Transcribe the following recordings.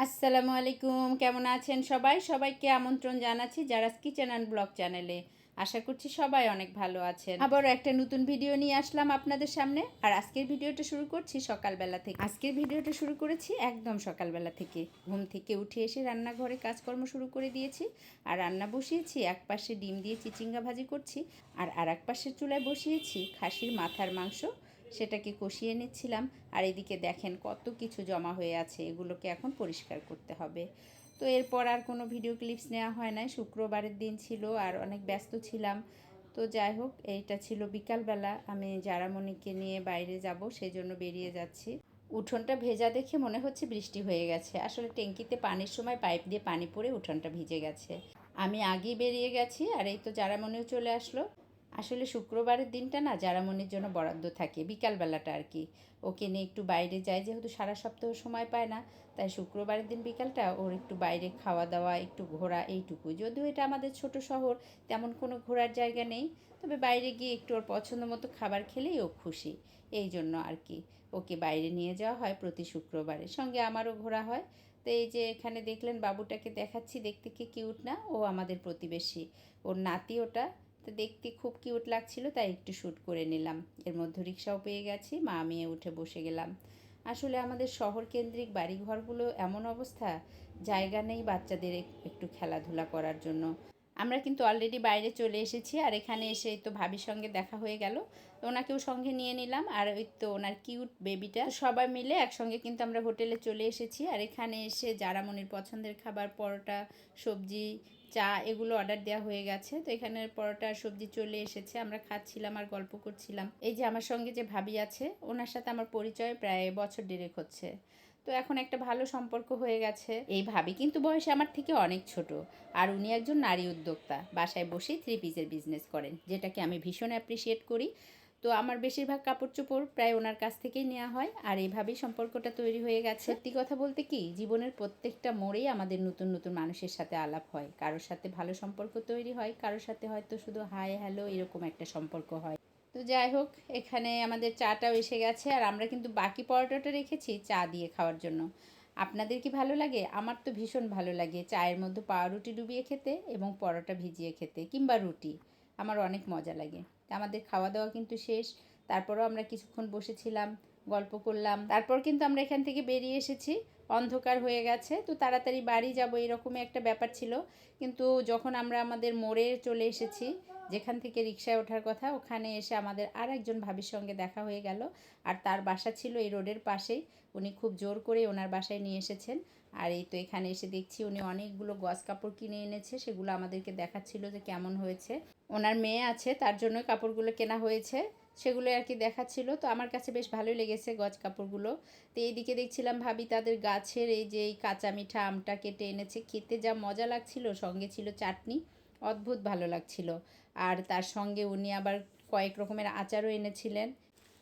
আসসালামু আলাইকুম, কেমন আছেন সবাই? সবাইকে আমন্ত্রণ জানাচ্ছি জারাস কিচেন অ্যান্ড ব্লগ চ্যানেলে। আশা করছি সবাই অনেক ভালো আছেন। আবারও একটা নতুন ভিডিও নিয়ে আসলাম আপনাদের সামনে। আর আজকের ভিডিওটা শুরু করছি সকালবেলা থেকে। আজকের ভিডিওটা শুরু করেছি একদম সকালবেলা থেকে। ঘুম থেকে উঠে এসে রান্নাঘরে কাজকর্ম শুরু করে দিয়েছি। আর রান্না বসিয়েছি, এক পাশে ডিম দিয়ে চিচিঙ্গা ভাজি করছি, আর এক পাশের চুলায় বসিয়েছি খাসির মাথার মাংস, সেটাকে কষিয়ে নিচ্ছিলাম। আর এদিকে দেখেন কত কিছু জমা হয়ে আছে, এগুলোকে এখন পরিষ্কার করতে হবে। তো এরপর আর কোনো ভিডিও ক্লিপস নেওয়া হয় নাই, শুক্রবারের দিন ছিল আর অনেক ব্যস্ত ছিলাম। তো যাই হোক, এইটা ছিল বিকালবেলা, আমি জারামণিকে নিয়ে বাইরে যাব সেই জন্য বেরিয়ে যাচ্ছি। উঠোনটা ভেজা দেখে মনে হচ্ছে বৃষ্টি হয়ে গেছে। আসলে ট্যাঙ্কিতে পানির সময় পাইপ দিয়ে পানি পড়ে উঠোনটা ভিজে গেছে। আমি আগেই বেরিয়ে গেছি আর এই তো জারামণিও চলে আসলো। আসলে শুক্রবারের দিনটা না জারামণির জন্য বরাদ্দ থাকে, বিকালবেলাটা আর কি। ওকে নিয়ে একটু বাইরে যায়, যেহেতু সারা সপ্তাহ সময় পায় না, তাই শুক্রবারের দিন বিকালটা ওর একটু বাইরে খাওয়া দাওয়া, একটু ঘোরা, এইটুকুই। যদিও এটা আমাদের ছোট শহর, তেমন কোনো ঘোরার জায়গা নেই, তবে বাইরে গিয়ে একটু ওর পছন্দ মতো খাবার খেলেই ও খুশি। এই জন্য আর কি ওকে বাইরে নিয়ে যাওয়া হয় প্রতি শুক্রবারে। সঙ্গে আমারও ঘোরা হয়। তো এই যে এখানে দেখলেন বাবুটাকে দেখাচ্ছি, দেখতে কি কিউট না? ও আমাদের প্রতিবেশী, ওর নাতি ওটা। তো দেখতে খুব কিউট লাগছিল, তাই একটু শ্যুট করে নিলাম। এর মধ্যে রিক্সাও পেয়ে গেছি, মা মেয়ে উঠে বসে গেলাম। আসলে আমাদের শহর কেন্দ্রিক বাড়িঘরগুলো এমন অবস্থা, জায়গা নেই বাচ্চাদের একটু খেলাধুলা করার জন্য। আমরা কিন্তু অলরেডি বাইরে চলে এসেছি, আর এখানে এসে তো ভাবির সঙ্গে দেখা হয়ে গেল। তো ওনাকেও সঙ্গে নিয়ে নিলাম, আর ওই তো ওনার কিউট বেবিটা। সবাই মিলে একসঙ্গে কিন্তু আমরা হোটেলে চলে এসেছি। আর এখানে এসে জারামণির পছন্দের খাবার, পরোটা, সবজি, চা, এগুলো অর্ডার দেওয়া হয়ে গেছে। তো এখানে পরোটা আর সবজি চলে এসেছে, আমরা খাচ্ছিলাম আর গল্প করছিলাম। এই যে আমার সঙ্গে যে ভাবি আছে, ওনার সাথে আমার পরিচয় প্রায় বছর দেড়েক হচ্ছে। তো এখন একটা ভালো সম্পর্ক হয়ে গেছে। এই ভাবি কিন্তু বয়সে আমার থেকে অনেক ছোট, আর উনি একজন নারী উদ্যোক্তা, বাসায় বসেই 3 পিসের বিজনেস করেন, যেটাকে আমি ভীষণ অ্যাপ্রিসিয়েট করি। তো আমার বেশিরভাগ কাপড় চোপড় প্রায় ওনার কাছ থেকেই নেওয়া হয়, আর এইভাবেই সম্পর্কটা তৈরি হয়ে গেছে। সত্যি কথা বলতে কি, জীবনের প্রত্যেকটা মোড়েই আমাদের নতুন নতুন মানুষের সাথে আলাপ হয়। কারোর সাথে ভালো সম্পর্ক তৈরি হয়, কারোর সাথে হয়তো শুধু হাই হ্যালো এরকম একটা সম্পর্ক হয়। তো যাই হোক, এখানে আমাদের চাটাও এসে গেছে, আর আমরা কিন্তু বাকি পরোটাটা রেখেছি চা দিয়ে খাওয়ার জন্য। আপনাদের কি ভালো লাগে? আমার তো ভীষণ ভালো লাগে চায়ের মধ্যে পাউরুটি ডুবিয়ে খেতে এবং পরোটা ভিজিয়ে খেতে, কিংবা রুটি। আমার অনেক মজা লাগে। আমাদের খাওয়া দাওয়া কিন্তু শেষ। তারপরও আমরা কিছুক্ষণ বসেছিলাম, গল্প করলাম। তারপর কিন্তু আমরা এখান থেকে বেরিয়ে এসেছি। অন্ধকার হয়ে গেছে, তো তাড়াতাড়ি বাড়ি যাব এরকমই একটা ব্যাপার ছিল। কিন্তু যখন আমরা আমাদের মোড়ে চলে এসেছি, যেখান থেকে রিকশায় ওঠার কথা, ওখানে এসে আমাদের আর একজন ভাবির সঙ্গে দেখা হয়ে গেল। আর তার বাসা ছিল এই রোডের পাশেই। উনি খুব জোর করে ওনার বাসায় নিয়ে এসেছেন। আর এই তো এখানে এসে দেখছি উনি অনেকগুলো গজ কাপড় কিনে এনেছে, সেগুলো আমাদেরকে দেখাচ্ছিল যে কেমন হয়েছে। ওনার মেয়ে আছে, তার জন্য কাপড়গুলো কেনা হয়েছে, সেগুলো আর কি দেখাচ্ছিল। তো আমার কাছে বেশ ভালোই লেগেছে গজ কাপড়গুলো। তো এইদিকে দেখছিলাম ভাবি তাদের গাছের এই যে এই কাঁচা মিঠা আমটা কেটে এনেছে, খেতে যা মজা লাগছিল, সঙ্গে ছিল চাটনি, অদ্ভুত ভালো লাগছিল। আর তার সঙ্গে উনি আবার কয়েক রকমের আচারও এনেছিলেন।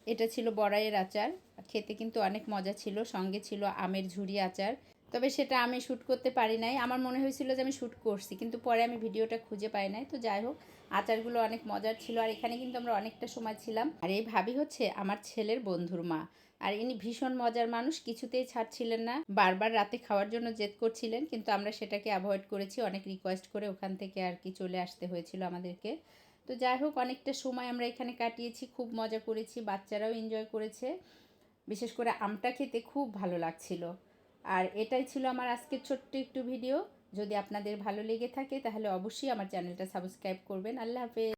এটা ছিল বড়াইয়ের আচার, খেতে কিন্তু অনেক মজা ছিল। সঙ্গে ছিল আমের ঝুরি আচার, তবে সেটা আমি শ্যুট করতে পারি নাই। আমার মনে হয়েছিল যে আমি শ্যুট করছি, কিন্তু পরে আমি ভিডিওটা খুঁজে পাই নাই। তো যাই হোক, আচারগুলো অনেক মজার ছিল। আর এখানে কিন্তু আমরা অনেকটা সময় ছিলাম। আর এই ভাবি হচ্ছে আমার ছেলের বন্ধুর মা, আর ইনি ভীষণ মজার মানুষ, কিছুতেই ছাড়ছিলেন না, বারবার রাতে খাওয়ার জন্য জেদ করছিলেন, কিন্তু আমরা সেটাকে অ্যাভয়েড করেছি। অনেক রিকোয়েস্ট করে ওখান থেকে আর কি চলে আসতে হয়েছিল আমাদেরকে। তো যাই হোক, অনেকটা সময় আমরা এখানে কাটিয়েছি, খুব মজা করেছি, বাচ্চারাও এনজয় করেছে। বিশেষ করে আমটা খেতে খুব ভালো লাগছিল। আর এটাই ছিল আমার আজকের ছোট্ট একটু ভিডিও। যদি আপনাদের ভালো লেগে থাকে তাহলে অবশ্যই আমার চ্যানেলটা সাবস্ক্রাইব করবেন। আল্লাহ হাফেজ।